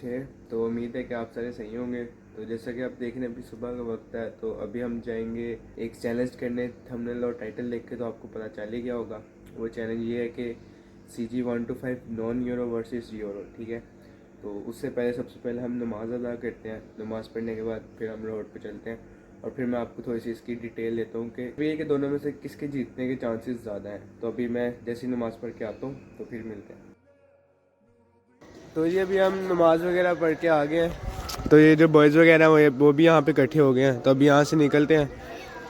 6। तो उम्मीद है कि आप सारे सही होंगे। तो जैसा कि आप देख रहे हैं अभी सुबह का वक्त है, तो अभी हम जाएंगे एक चैलेंज करने। थंबनेल और टाइटल देख के तो आपको पता चल ही गया होगा। वो चैलेंज ये है कि CG 125 non euro versus euro, ठीक है। तो उससे पहले सबसे पहले हम नमाज़ अदा करते हैं। नमाज़ पढ़ने के बाद फिर हम रोड पर चलते हैं और फिर मैं आपको थोड़ी सी इसकी डिटेल देता हूँ कि ये कि दोनों में से किसके जीतने के चांसेस ज़्यादा हैं। तो अभी मैं जैसी नमाज़ पढ़ के आता हूँ तो फिर मिलते हैं। तो ये अभी हम नमाज़ वगैरह पढ़ के आ गए हैं। तो ये जो बॉयज़ वगैरह वो भी यहाँ पे इकट्ठे हो गए हैं। तो अभी यहाँ से निकलते हैं।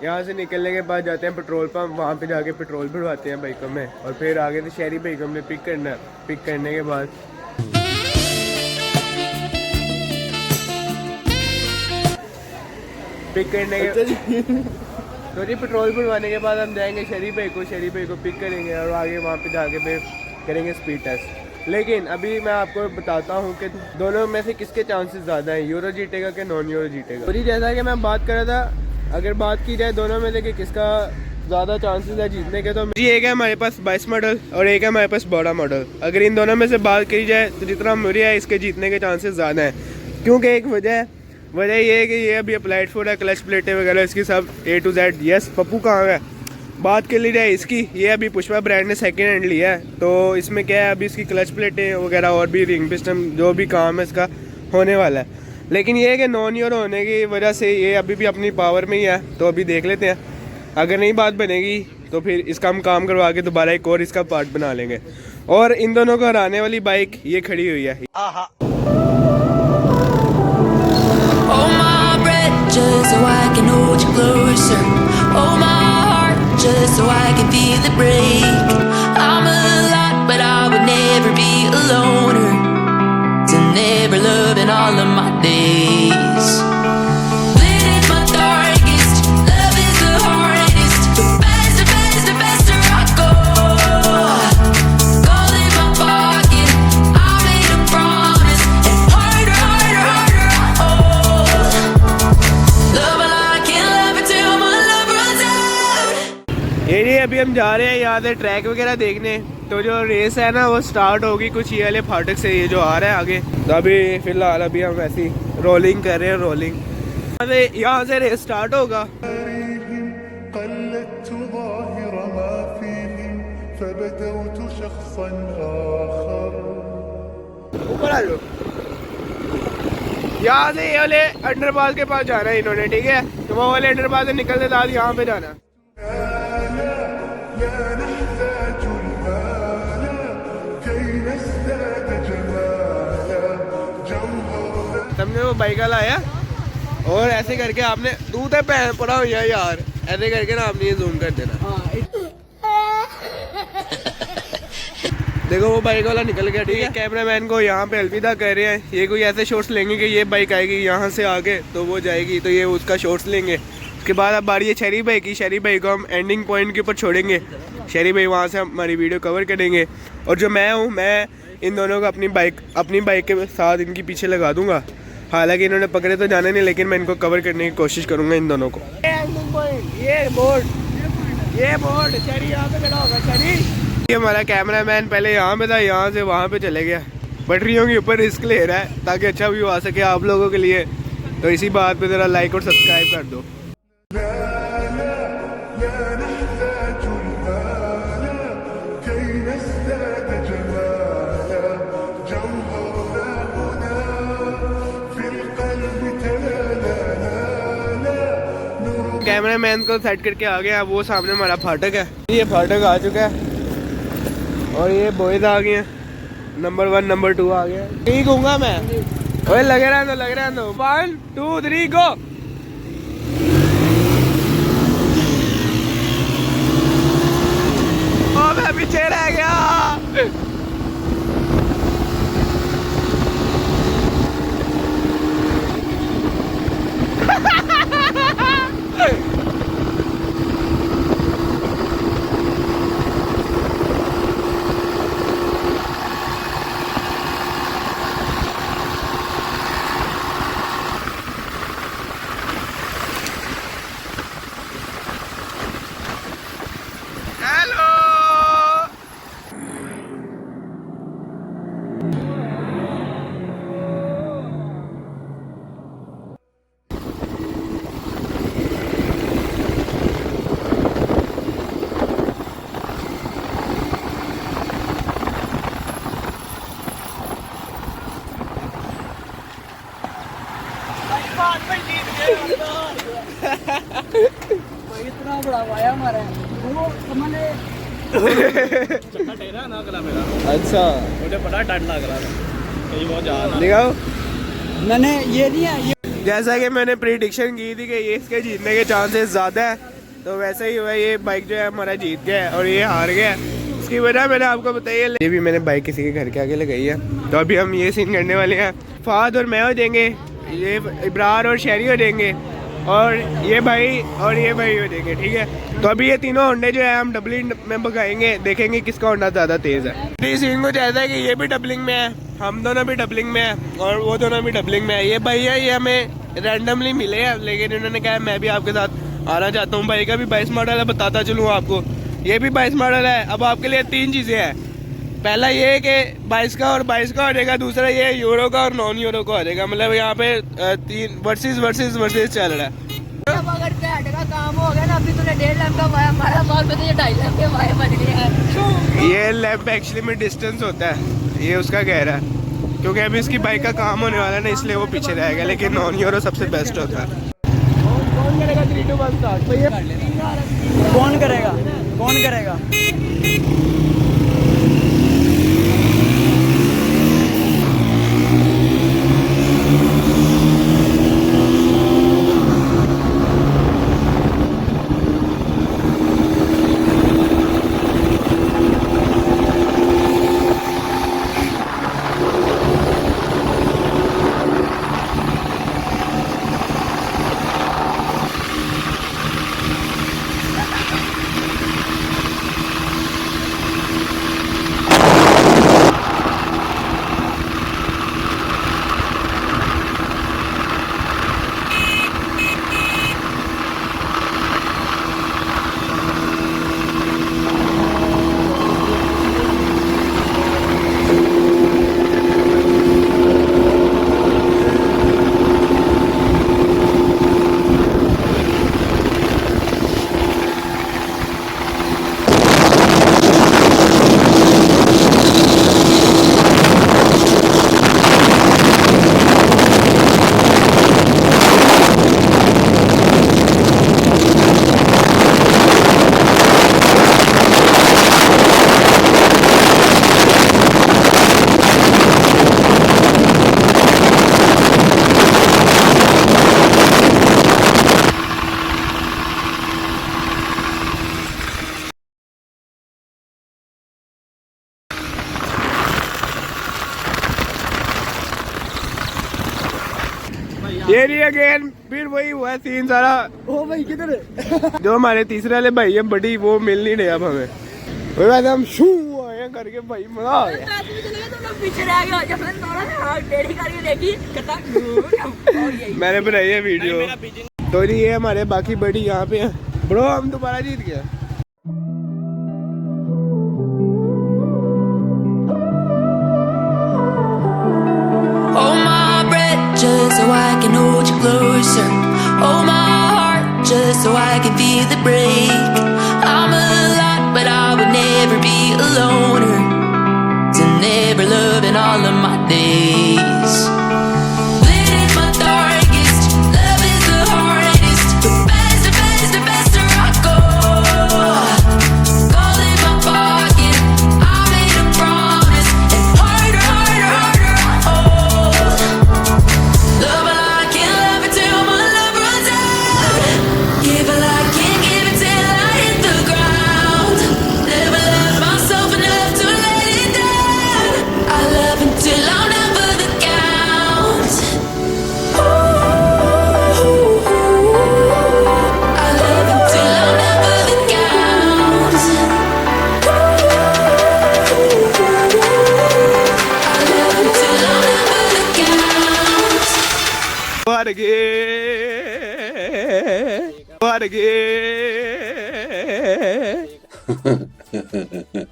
यहाँ से निकलने के बाद जाते हैं पेट्रोल पंप, वहाँ पे जाके पेट्रोल भरवाते हैं बाइकों में और फिर आगे तो शहरी बाइकों में पिक करना। पिक करने के बाद तो जी पेट्रोल भरवाने के बाद हम जाएंगे शहरी भाई को पिक करेंगे और आगे वहाँ पे जाके फिर करेंगे स्पीड टेस्ट। लेकिन अभी मैं आपको बताता हूँ कि दोनों में से किसके चांसेस ज़्यादा हैं, यूरो जीतेगा कि नॉन यूरो जीतेगा। तो जी जैसा कि मैं बात कर रहा था, अगर बात की जाए दोनों में से कि किसका ज़्यादा चांसेस है जीतने के, तो जी एक है हमारे पास 22 मॉडल और एक है हमारे पास 12 मॉडल। अगर इन दोनों में से बात की जाए तो जितना मुरी है इसके जीतने के चांसेस ज़्यादा हैं, क्योंकि एक वजह ये है कि ये अभी अप्लाइड फॉर है, क्लच प्लेटें वगैरह इसकी सब A to Z। Yes Pappu कहाँ है। बात कर ली जाए इसकी, ये अभी पुष्पा ब्रांड ने सेकेंड हैंड लिया है। तो इसमें क्या है, अभी इसकी क्लच प्लेटें वगैरह और भी रिंग पिस्टन जो भी काम है इसका होने वाला है। लेकिन ये है कि नॉन यूरो होने की वजह से ये अभी भी अपनी पावर में ही है। तो अभी देख लेते हैं, अगर नहीं बात बनेगी तो फिर इसका हम काम करवा के दोबारा एक और इसका पार्ट बना लेंगे। और इन दोनों को हराने वाली बाइक ये खड़ी हुई है। Just so I can hold you closer. Oh, my heart, just so I can feel it break. I'm a lot, but I would never be a loner. To never love in all of my days. Living my darkest, love is the hardest. The faster I go. Gold in my pocket, I made a promise. And harder I hold. ये अभी हम जा रहे हैं यहाँ से track वगैरह देखने। तो जो रेस है ना वो स्टार्ट होगी कुछ ये वाले फाटक से, ये जो आ रहा है आगे। तो अभी फिलहाल अभी हम ऐसी रोलिंग कर रहे हैं, रोलिंग। यहाँ से रेस स्टार्ट होगा। ऊपर आ जाओ। यहाँ से ये वाले अंडरपास के पास जाना है इन्होंने, ठीक है। तो वो वाले अंडरपास से निकलते साथ यहाँ पे जाना। तुमने वो बाइक वाला आया और ऐसे करके आपने दूध है पैन पड़ा हुआ है यार, ऐसे करके ना आपने ये जूम कर देना। देखो वो बाइक वाला निकल गया, ठीक है। कैमरामैन को यहाँ पे अलविदा कर रहे हैं। ये कोई ऐसे शॉट्स लेंगे कि ये बाइक आएगी यहाँ से आगे तो वो जाएगी, तो ये उसका शॉट्स लेंगे। उसके बाद अब बारी है शहरी भाई की। शहरी भाई को हम एंडिंग पॉइंट के ऊपर छोड़ेंगे। शहरी भाई वहाँ से हमारी वीडियो कवर करेंगे। और जो मैं हूँ, मैं इन दोनों को अपनी बाइक के साथ इनकी पीछे लगा दूंगा। हालांकि इन्होंने पकड़े तो जाने नहीं, लेकिन मैं इनको कवर करने की कोशिश करूँगा इन दोनों को। ये बोर्ड शहरी यहाँ पे खड़ा होगा। शहरी ये हमारा कैमरामैन पहले यहाँ पे था, यहाँ से वहाँ पे चले गया। पटरियों के ऊपर रिस्क ले रहा है ताकि अच्छा व्यू आ सके आप लोगों के लिए। तो इसी बात पे ज़रा लाइक और सब्सक्राइब कर दो। कैमरामैन को सेट करके आ गया। वो सामने हमारा फाटक है, ये फाटक आ चुका है और ये बॉयज आ गए हैं। नंबर 1 नंबर 2 आ गया। ठीक हूँगा मैं। ओए लगे रहने दो। 1 2 3 गो। ओ मैं पीछे रह गया। बड़ा वाया हमारा वो हमने अच्छा मुझे बड़ा डर लग रहा था कहीं बहुत ज्यादा दिखाओ। मैंने ये नहीं है ये जैसा कि मैंने प्रिडिक्शन की थी कि ये इसके जीतने के चांसेस ज़्यादा है, तो वैसे ही हुआ। ये बाइक जो है हमारा जीत गया है और ये हार गया है। उसकी वजह मैंने आपको बताई है। ये भी मैंने बाइक किसी के घर के आगे लगाई है। तो अभी हम ये सीन करने वाले हैं। फाद और मैं हो जाएंगे, ये इब्रार और शहरी हो जाएंगे, और ये भाई हो जाएंगे, ठीक है। तो अभी ये तीनों होंडे जो है हम डबलिंग में भगाएंगे, देखेंगे किसका होंडा ज़्यादा तेज़ है। इस सीन कुछ ऐसा है कि ये भी डबलिंग में है, हम दोनों भी डबलिंग में है, और वो दोनों भी डबलिंग में है। ये भाई है, ये हमें रैंडमली मिले हैं, लेकिन इन्होंने कहा मैं भी आपके साथ आना चाहता हूँ। भाई का भी 22 मॉडल है, बताता चलूँ आपको, ये भी 22 मॉडल है। अब आपके लिए 3 चीज़ें हैं। पहला ये कि 22 का और 22 का हो जाएगा, दूसरा ये यूरो का और नॉन यूरो का हो जाएगा। मतलब यहाँ पे 3 वर्सेस चल रहा है। अब अगर कैट का काम हो गया ना, अभी तूने 1.5 लाख का वाया मारा, बाद में तुझे 2.5 लाख के वाया बज गए हैं। ये लैंप एक्चुअली में डिस्टेंस होता है, ये उसका कह रहा है, क्योंकि अभी इसकी बाइक का काम होने वाला है ना, इसलिए वो पीछे रहेगा। लेकिन नॉन यूरो सबसे बेस्ट होता है। कौन करेगा 3 2 1 स्टार्ट? कौन करेगा कौन करेगा? ये नहीं अगेन फिर वही हुआ सीन सारा। ओ भाई किधर है? जो हमारे तीसरे वाले भाई है बड़ी, वो मिल नहीं रहे अब हमें। वो वैसे हम शू आए करके भाई मजा आ गया। पीछे रह गया जब मैंने थोड़ा सा हाथ टेढ़ी करके देखी कितना मैंने बनाई है वीडियो। तो ये हमारे बाकी बड़ी यहाँ पे हैं। ब्रो हम दोबारा जीत गए। Hold my breath just so I can hold you closer. Hold my heart just so I can feel the break. I'm a lot, but I would never be a loner. To never love in all of my days. Lit in my darkest, love is the hardest. The faster I go. Gold in my pocket, I made a promise. And harder I hold. Love it like I can't love it till my love runs out. Give it like I can't give it till I hit the ground. Never love myself enough to let it down. I love until I'm never the count. I love until I'm never the count. I love until I'm never the count. हार गए।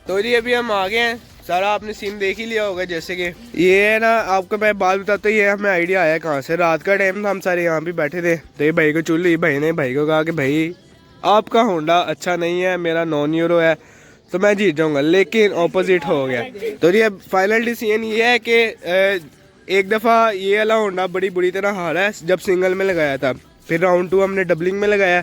तो जी अभी हम आ गए हैं। सारा आपने scene देख ही लिया होगा। जैसे कि ये है ना, आपको मैं बात बताता हूँ, ये हमें आइडिया आया कहाँ से। रात का टाइम था, हम सारे यहाँ पे बैठे थे, तो ये भाई को चुन ली। भाई ने भाई को कहा कि भाई आपका होंडा अच्छा नहीं है, मेरा नॉन यूरो है, तो मैं जीत जाऊँगा। लेकिन ऑपोजिट हो गया। तो ये फाइनल डिसीजन ये है कि एक दफ़ा ये वाला होंडा बड़ी बुरी तरह हारा है जब सिंगल में लगाया था। फिर राउंड 2 हमने डबलिंग में लगाया,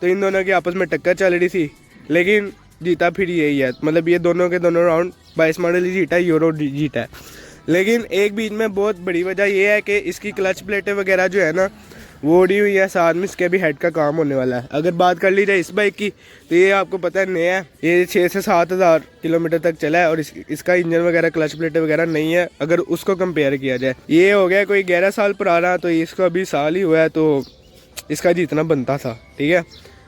तो इन दोनों की आपस में टक्कर चल रही थी, लेकिन जीता फिर यही है। मतलब ये दोनों के दोनों राउंड 22 मॉडल ही जीता है, यूरो जीता है। लेकिन एक बीच में बहुत बड़ी वजह ये है कि इसकी क्लच प्लेटें वगैरह जो है ना वो उड़ी हुई है, साथ में इसके भी हेड का काम होने वाला है। अगर बात कर ली जाए इस बाइक की तो ये आपको पता है नया है, ये 6 से 7 हज़ार किलोमीटर तक चला है और इसका इंजन वगैरह क्लच प्लेटें वगैरह नहीं है। अगर उसको कंपेयर किया जाए, ये हो गया कोई 11 साल पुराना, तो इसको अभी साल ही हुआ है, तो इसका जितना बनता था, ठीक है,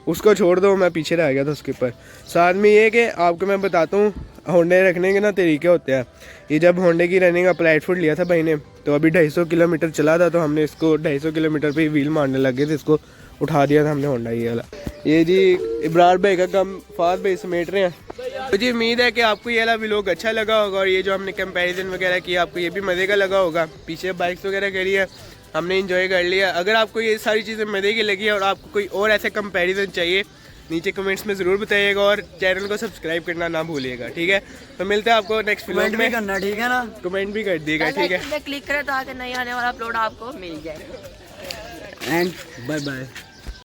उसको छोड़ दो, मैं पीछे रह गया था उसके ऊपर। साथ में ये कि आपको मैं बताता हूँ होंडे रखने के ना तरीके होते हैं। ये जब होंडे की रनिंग अप्लाइड फुट लिया था भाई ने, तो अभी 250 किलोमीटर चला था, तो हमने इसको 250 किलोमीटर पे व्हील मारने लगे थे, इसको उठा दिया था हमने होंडा ये वाला। ये जी इब्रार भाई का कम फास्ट भाई समेट रहे हैं। तो जी उम्मीद है कि आपको ये वाला व्लॉग अच्छा लगा होगा और ये जो हमने कंपैरिजन वगैरह किया आपको ये भी मज़े का लगा होगा। पीछे बाइक्स वगैरह करी है, हमने इंजॉय कर लिया। अगर आपको ये सारी चीज़ें मज़े की लगी है और आपको कोई और ऐसे कंपैरिजन चाहिए, नीचे कमेंट्स में ज़रूर बताइएगा और चैनल को सब्सक्राइब करना ना भूलिएगा, ठीक है। तो मिलते हैं आपको नेक्स्ट व्लॉग में। करना ठीक है ना, कमेंट भी कर दिएगा, ठीक है। क्लिक करें ताकि नई आने वाला अपलोड आपको मिल जाए। And bye bye.